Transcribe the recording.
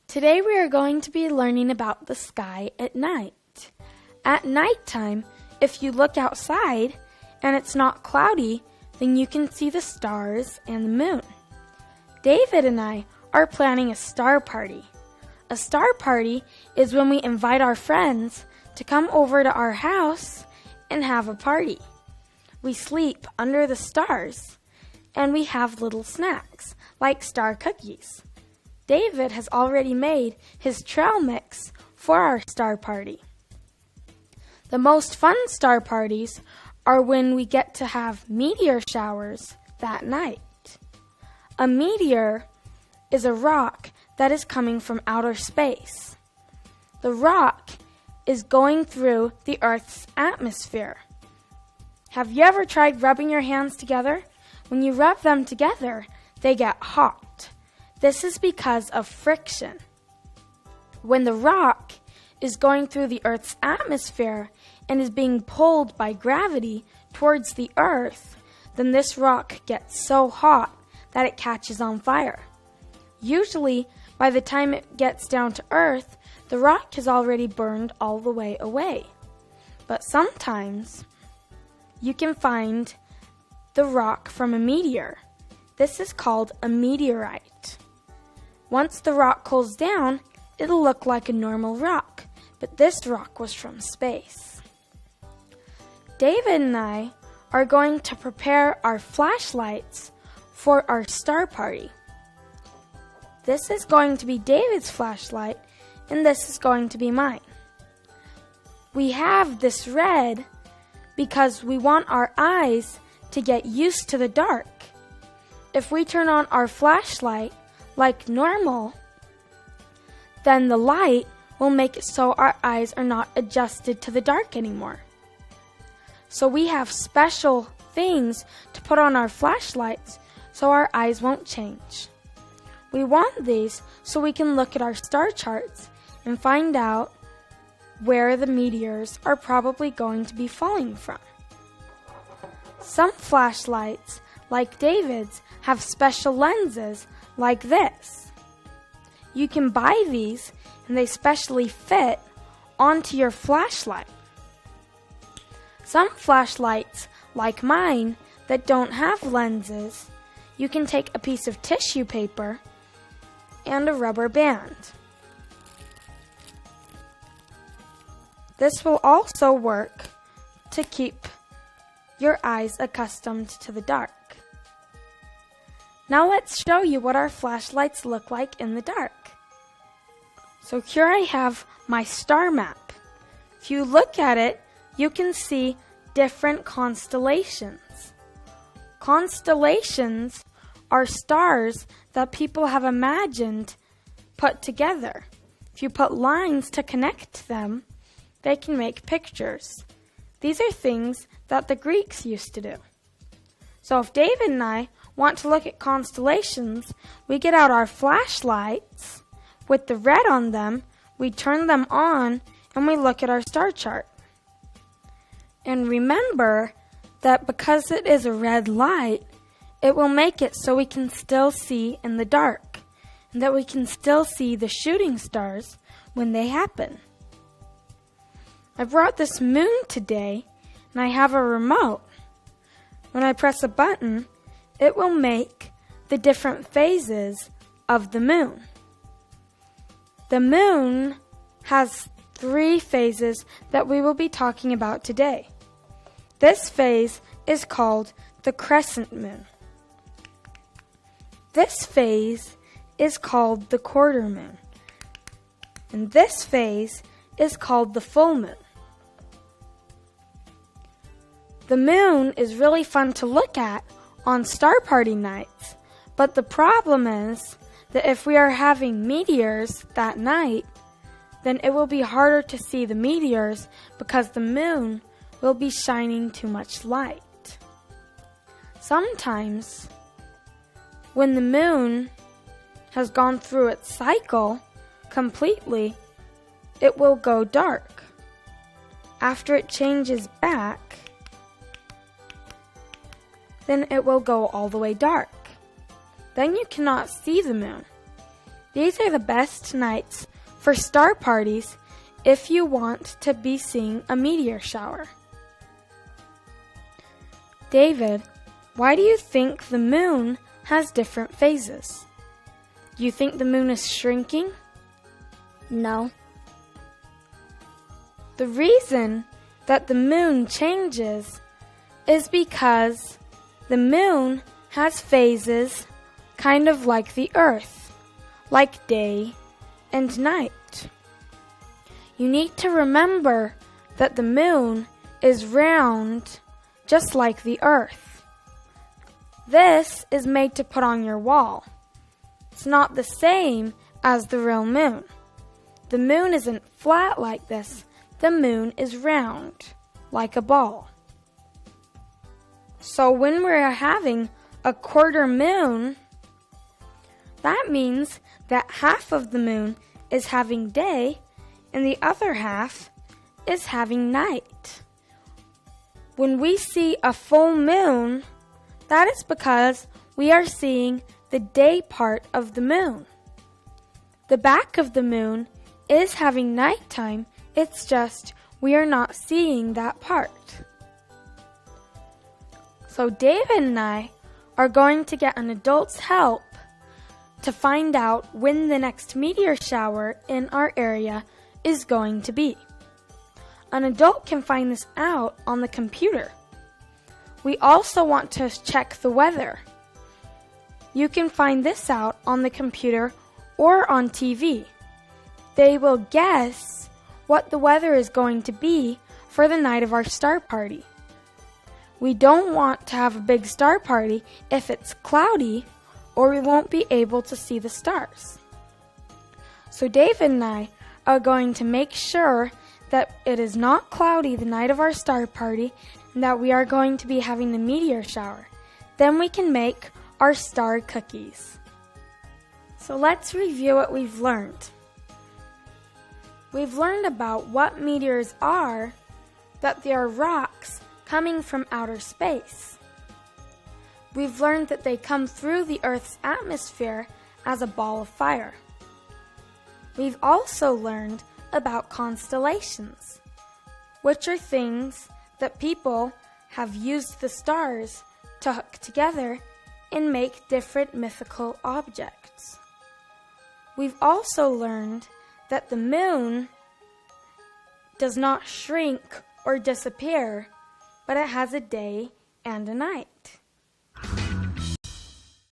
Today we are going to be learning about the sky at night. At nighttime, if you look outside and it's not cloudy, then you can see the stars and the moon. David and I are planning a star party. A star party is when we invite our friends to come over to our house and have a party. We sleep under the stars and we have little snacks like star cookies. David has already made his trail mix for our star party. The most fun star parties are when we get to have meteor showers that night. A meteor is a rock that is coming from outer space. The rock is going through the Earth's atmosphere. Have you ever tried rubbing your hands together? When you rub them together, they get hot. This is because of friction. When the rock is going through the Earth's atmosphere and is being pulled by gravity towards the Earth, then this rock gets so hot that it catches on fire. Usually, by the time it gets down to Earth, the rock has already burned all the way away. But sometimes, you can find the rock from a meteor. This is called a meteorite. Once the rock cools down, it'll look like a normal rock, but this rock was from space. David and I are going to prepare our flashlights for our star party. This is going to be David's flashlight, and this is going to be mine. We have this red because we want our eyes to get used to the dark. If we turn on our flashlight like normal, then the light will make it so our eyes are not adjusted to the dark anymore. So we have special things to put on our flashlights so our eyes won't change. We want these so we can look at our star charts and find out where the meteors are probably going to be falling from. Some flashlights, like David's, have special lenses like this. You can buy these and they specially fit onto your flashlight. Some flashlights, like mine, that don't have lenses, you can take a piece of tissue paper and a rubber band. This will also work to keep your eyes accustomed to the dark. Now let's show you what our flashlights look like in the dark. So here I have my star map. If you look at it, you can see different constellations. Constellations are stars that people have imagined put together. If you put lines to connect them, they can make pictures. These are things that the Greeks used to do. So if David and I want to look at constellations, we get out our flashlights with the red on them, we turn them on, and we look at our star chart. And remember that because it is a red light, it will make it so we can still see in the dark, and that we can still see the shooting stars when they happen. I brought this moon today, and I have a remote. When I press a button, it will make the different phases of the moon. The moon has 3 phases that we will be talking about today. This phase is called the crescent moon. This phase is called the quarter moon. And this phase is called the full moon. The moon is really fun to look at on star party nights, but the problem is that if we are having meteors that night, then it will be harder to see the meteors because the moon will be shining too much light. Sometimes, when the moon has gone through its cycle completely, it will go dark. After it changes back, then it will go all the way dark. Then you cannot see the moon. These are the best nights for star parties if you want to be seeing a meteor shower. David, why do you think the moon has different phases? Do you think the moon is shrinking? No. The reason that the moon changes is because the moon has phases kind of like the Earth, like day and night. You need to remember that the moon is round just like the Earth. This is made to put on your wall. It's not the same as the real moon. The moon isn't flat like this. The moon is round, like a ball. So when we're having a quarter moon, that means that half of the moon is having day and the other half is having night. When we see a full moon, that is because we are seeing the day part of the moon. The back of the moon is having nighttime, it's just we are not seeing that part. So David and I are going to get an adult's help to find out when the next meteor shower in our area is going to be. An adult can find this out on the computer. We also want to check the weather. You can find this out on the computer or on TV. They will guess what the weather is going to be for the night of our star party. We don't want to have a big star party if it's cloudy, or we won't be able to see the stars. So David and I are going to make sure that it is not cloudy the night of our star party and that we are going to be having the meteor shower. Then we can make our star cookies. So let's review what we've learned. We've learned about what meteors are, that they are rocks coming from outer space. We've learned that they come through the Earth's atmosphere as a ball of fire. We've also learned about constellations, which are things that people have used the stars to hook together and make different mythical objects. We've also learned that the moon does not shrink or disappear, but it has a day and a night.